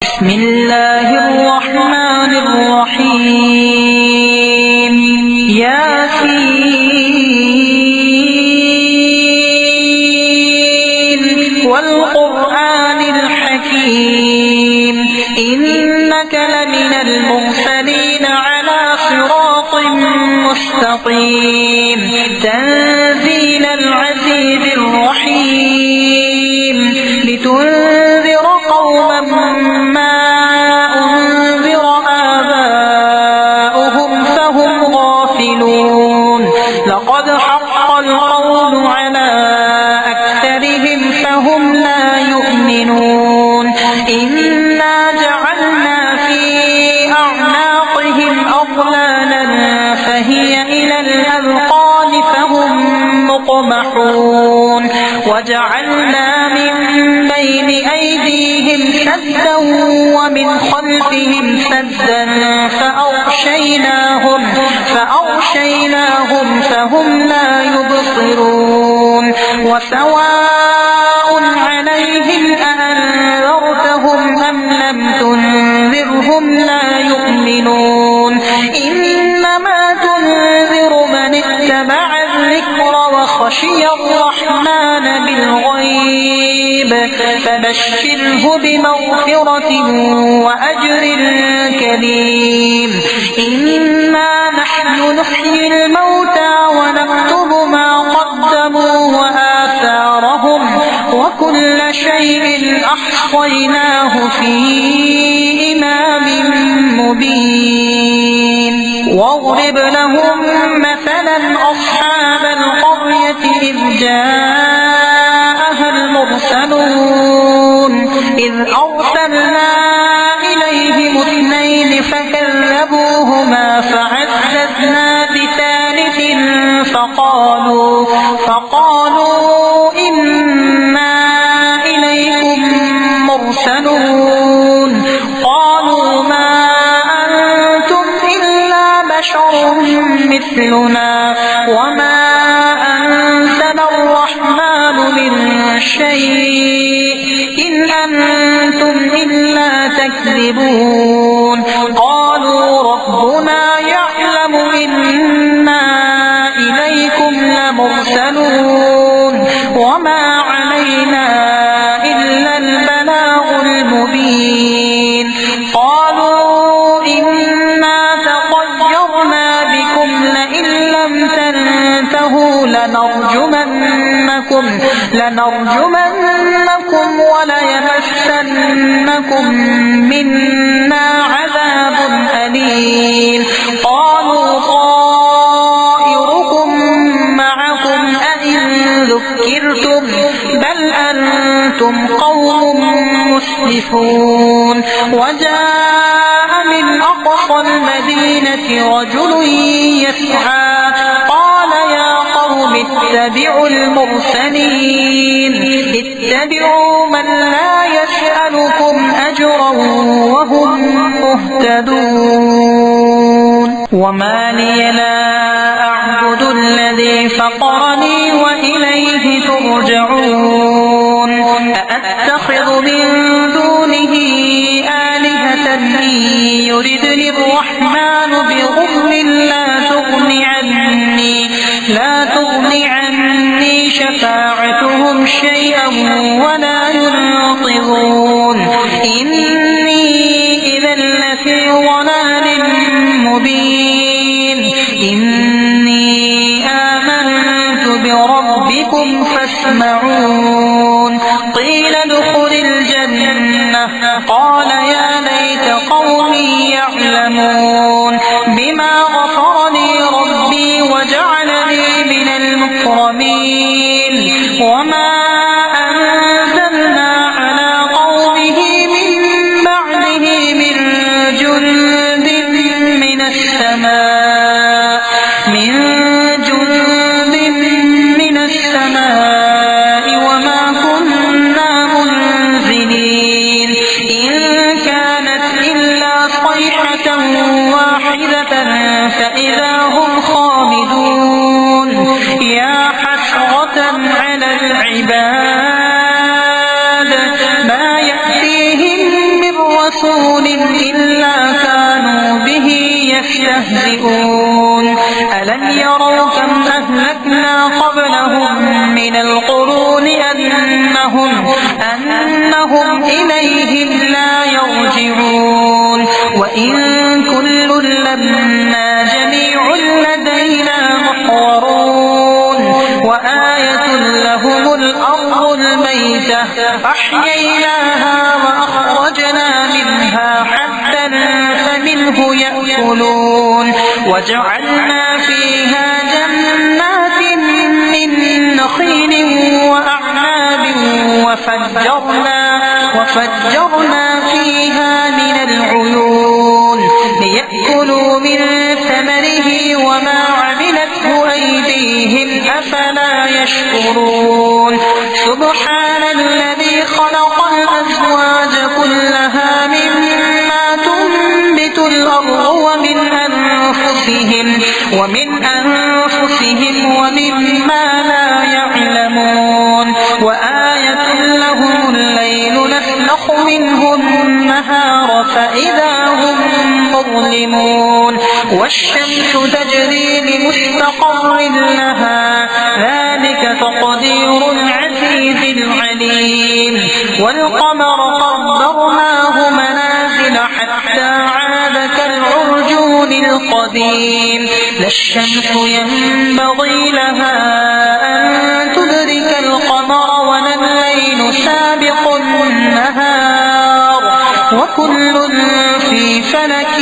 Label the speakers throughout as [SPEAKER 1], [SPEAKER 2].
[SPEAKER 1] بسم الله الرحمن الرحيم ياسين والقرآن الحكيم إنك لمن المرسلين على صراط مستقيم تنزيل العزيز الرحيم لتنذر قوما ما أنذر آباؤهم فهم غافلون لقد حق القول على أكثرهم فهم لا يؤمنون إنا جعلنا في أعناقهم أغلالا فهي إلى الأذقان فهم مقمحون وجعلنا من بين أيديهم سدا ومن خلفهم سدا فأغشيناهم فهم لا يبصرون وسواء عليهم أأنذرتهم أم لم تنذرهم لا يؤمنون إنما تنذر من اتبع الذكر وخشي الرحمن بالغيب فبشره بمغفرة وأجر كريم إنا نحن نحيي الموتى ونكتب ما قدموا وآثارهم وكل شيء أحصيناه في إمام مبين واضرب لهم مثلا أصحاب القرية إذ جاءها المرسلون إذ أرسلنا إليهم اثنين فكذبوهما فعززنا بثالث فقالوا إنا إليكم مرسلون قالوا ما أنتم إلا بشر مثلنا وما أنزل الرحمن من شيء إن أنتم إلا تكذبون قالوا ربنا يعلم إنا إليكم لمرسلون وما علينا إلا البلاغ المبين قالوا إنا تطيرنا بكم لئن لم تنتهوا لنرجمنكم وليمسنكم منا عذاب أليم قالوا طائركم معكم أئن ذكرتم بل أنتم قوم مسرفون وجاء من أقصى المدينة رجل يسعى قال يا قوم اتبعوا المرسلين اتبعوا من لا يسألكم أجرا وهم مهتدون وما لي لا أعبد الذي فطرني وإليه ترجعون أأتخذ من دونه آلهة إن يردني الرحمن بضر لا تغني عني شفاعتهم شيئا ولا ينقذون إني إذا لفي ضلال مبين إني آمنت بربكم فاسمعون قيل ادخل الجنة قال يا ليت قومي يعلمون بما غفر لي ربي وجعلني من المكرمين وما أنزلنا على قومه من بعده من جند من السماء وما كنا منزلين إن كانت إلا صيحة واحدة فإذا هم خامدون يا حسرة على العباد ما يأتيهم من رسول إلا كانوا به يستهزئون ألم يروا كم أهلكنا قبلهم من القرون أنهم إليهم لا يرجعون وإن كل لما جميع لدينا محضرون وآية لهم الأرض الميتة أحييناها وأخرجنا منها حبا فمنه يأكلون وجعلنا فيها جنات من نخيل وأعناب وفجرنا فيها من العيون ليأكلوا من ثمره وما عملته أيديهم أفلا يشكرون سبحان الذي خلق الأزواج كلها مما تنبت الأرض ومن أنفسهم ومما لا يعلمون وآية لهم الليل نسلخ منه النهار فإذا هم مظلمون والشمس تجري لمستقر لها ذلك تقدير العزيز العليم والقمر قدرناه منازل حتى عاد كالعرجون القديم لا الشمس ينبغي لها أن تدرك القمر ولا الليل سابق النهار وكل في فلك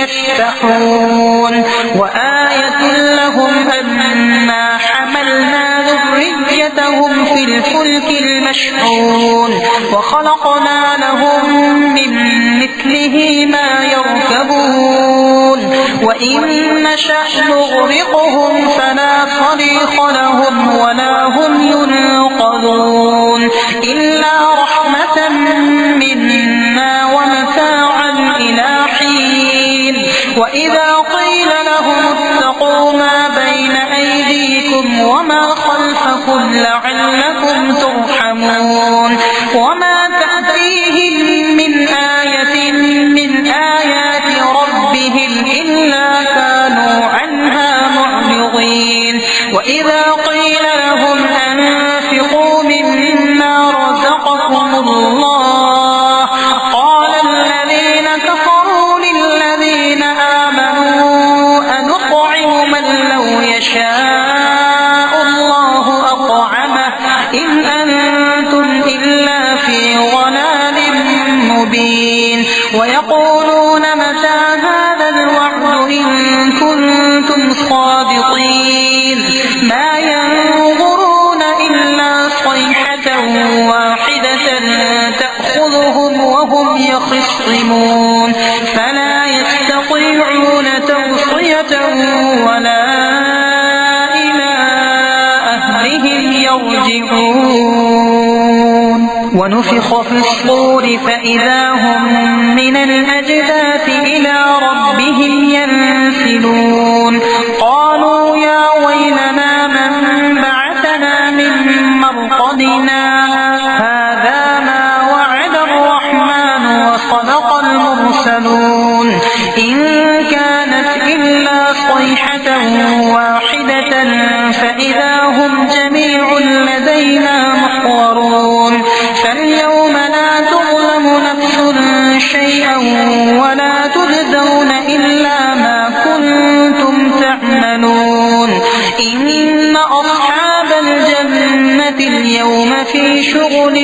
[SPEAKER 1] يسبحون وآية لهم أنا حملنا ذريتهم في الفلك المشحون وخلقنا لهم من مثله ما يركبون وإن نشأ نغرقهم فلا صريخ لهم ولا هم ينقذون إلا رحمة منا ومتاعا إلى حين وإذا قيل لهم اتقوا ما بين أيديكم وما خلفكم لعلكم ترحمون وما تأتيهم من آية من آيات ربهم إلا كانوا عنها معرضين وإذا قيل لهم أنفقوا مما رزقكم الله قال الذين كفروا للذين آمنوا أنطعم من لو يشاء الله أطعمه إن أنتم إلا في ضلال مبين ويقولون متى هذا الوعد إن كنتم صادقين ما ينظرون إلا صيحة واحدة تأخذهم وهم يخصمون فلا يستطيعون توصية ولا إلى أهلهم يرجعون ونفخ في الصور فإذا هم من الأجداث إلى ربهم ينسلون قالوا يا ويلنا من بعثنا من مرقدنا هذا ما وعد الرحمن وصدق المرسلون إن كانت إلا صيحة واحدة فإذا هم جميع لدينا محضرون فاليوم لا تظلم نفس شيئا ولا تجزون إلا ما كنتم تعملون إن أصحاب الجنة اليوم في شغل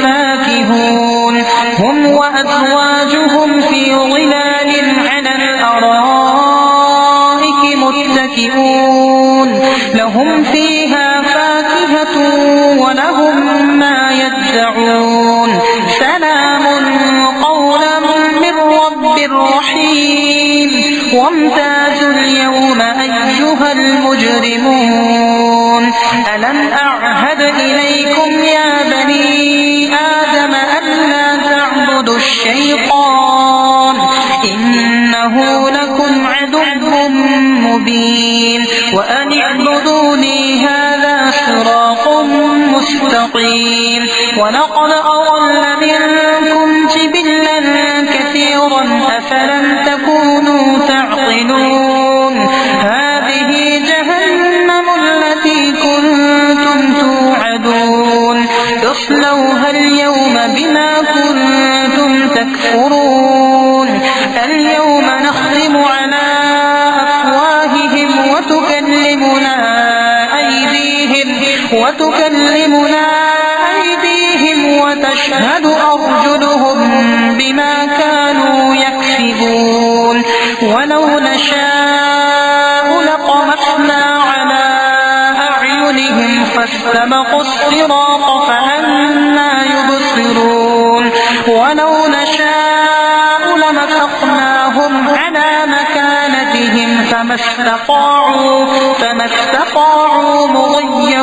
[SPEAKER 1] فاكهون هم وأزواجهم في ظلال على الأرائك متكئون لهم فيها فاكهة ولهم ما يدعون سلام قولا من رب رحيم وامتازوا اليوم أيها المجرمون ألم أعهد إليكم يا بني آدم ألا تعبدوا الشيطان إنه لكم عدو مبين وأن اعبدوني هذا صراط مستقيم ولقد أضل منكم جبلا كثيرا أفلم تكونوا تعقلون هذه جهنم التي كنتم توعدون اصلوها اليوم بما كنتم تكفرون اليوم نختم على أفواههم وتكلمنا أيديهم وتشهد أرجلهم بما كانوا يكسبون ولو نشاء لطمسنا على أعينهم فاستبقوا الصراط فأنى يبصرون ولو نشاء لمسخناهم على مكانتهم فما استطاعوا مضيا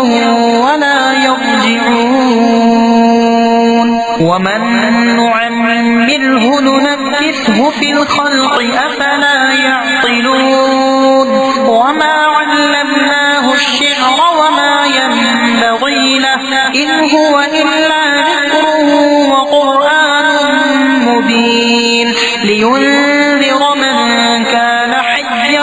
[SPEAKER 1] ولا يرجعون ومن نعمره ننكسه في الخلق أفلا يعقلون وما علمناه الشعر وما ينبغي له إن هو إلا ذكر وقرآن مبين لينذر من كان حيا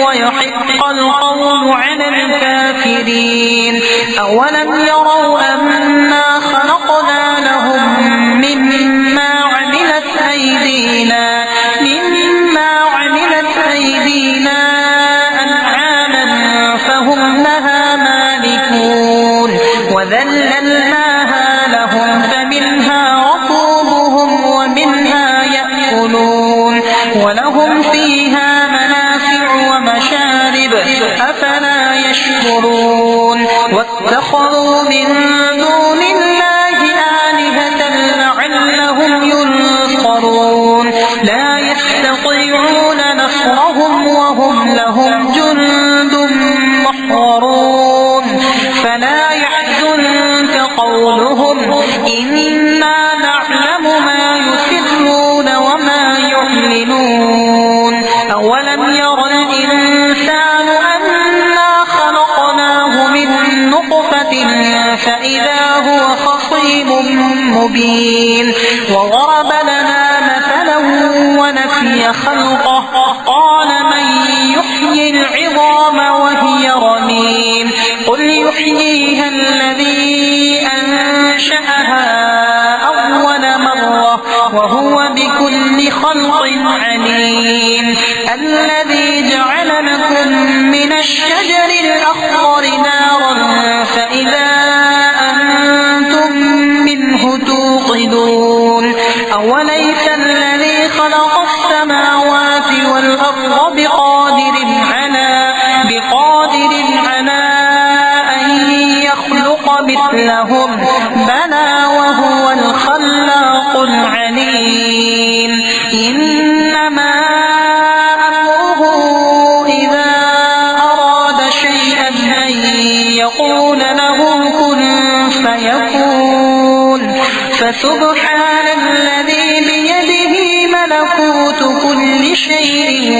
[SPEAKER 1] ويحق القول على الكافرين أولم يروا أنا خلقنا لهم مما عملت أيدينا أنعاما فهم لها مالكون وذللناها لهم فمنها ركوبهم ومنها يأكلون ولهم فيها منافع ومشارب أفلا يشكرون واتخذوا من دون الله آلهة لعلهم ينصرون لا يستطيعون نصرهم وهم لهم جند محضرون فلا يحزنك قولهم إنا نعلم ما يسرون وما يعلنون أولم ير الإنسان أنا خلقناه من نطفة فإذا هو خصيم مبين وضرب لنا مثلا ونسي خلقه قال من يحيي العظام وهي رميم قل يحييها الذي أنشأها أول مرة وهو بكل خلق عليم الذي جعل لكم من الشجر الأخضر نارا فإذا أنتم منه توقدون أوليس الذي خلق السماوات والأرض بقادر على أن يخلق مثلهم بلى وهو الخلاق العليم إنما أمره إذا أراد شيئا أن يقول له كن فيكون فسبحان الذي بيده ملكوت كل شيء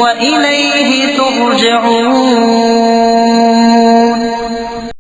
[SPEAKER 1] وإليه ترجعون